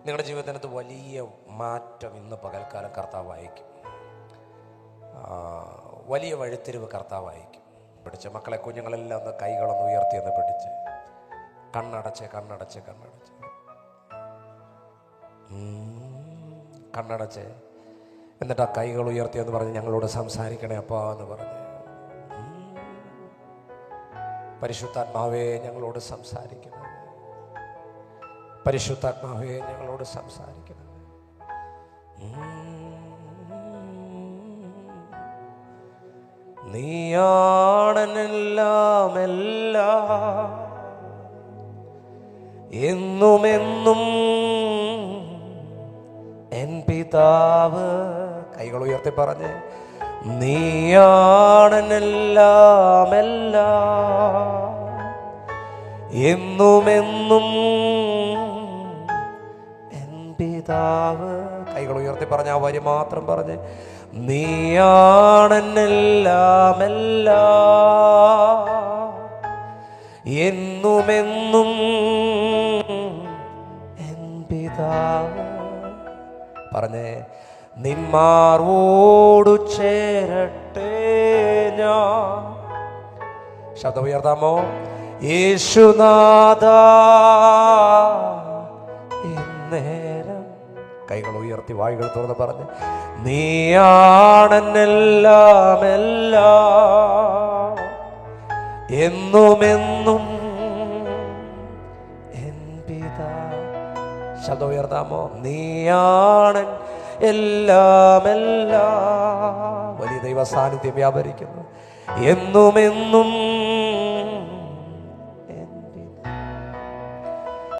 നിങ്ങളുടെ ജീവിതത്തിനകത്ത് വലിയ മാറ്റം ഇന്ന് പകൽക്കാലം കർത്താവ് അയക്കും. വലിയ വഴിത്തിരിവ് കർത്താവ് അയക്കും. പിടിച്ച് മക്കളെ, കുഞ്ഞുങ്ങളെല്ലാം ഒന്ന് കൈകളൊന്ന് ഉയർത്തിയെന്ന് പിടിച്ച് കണ്ണടച്ച് എന്നിട്ട് ആ കൈകൾ ഉയർത്തിയെന്ന് പറഞ്ഞ് ഞങ്ങളോട് സംസാരിക്കണേ അപ്പാ എന്ന് പറഞ്ഞ്. പരിശുദ്ധാത്മാവേ ഞങ്ങളോട് സംസാരിക്കണം, പരിശുദ്ധാത്മാവേ ഞങ്ങളോട് സംസാരിക്കണം. നീയാണെല്ലാം എല്ലാം എന്നുമെന്നും എൻ പിതാവ്. കൈകൾ ഉയർത്തി പറഞ്ഞ് നീയാണെല്ലാം എല്ലാം എന്നുമെന്നും എൻ പിതാവ്. കൈകൾ ഉയർത്തി പറഞ്ഞ ആ വരി മാത്രം പറഞ്ഞ് നീയാണെല്ലാം എല്ലാം എന്നുമെന്നും എൻ പിതാവ്. പറഞ്ഞേ, നിന്മാർവോടു ചേരട്ടെ ഞാൻ. ശബ്ദം ഉയർത്താമോ? യേശുനാഥ ഇന്നേരം. കൈകൾ ഉയർത്തി വായുകൾ തുറന്ന് പറഞ്ഞ് നീയാണെന്നെല്ലാം എല്ലാം എന്നുമെന്നും എൻ പിതാവ്. ശബ്ദം ഉയർത്താമോ? നീയാണ് എല്ലാം എല്ലാം. വലിയ ദൈവ സാന്നിധ്യം വ്യാപരിക്കുന്നു. എന്നുമെന്നും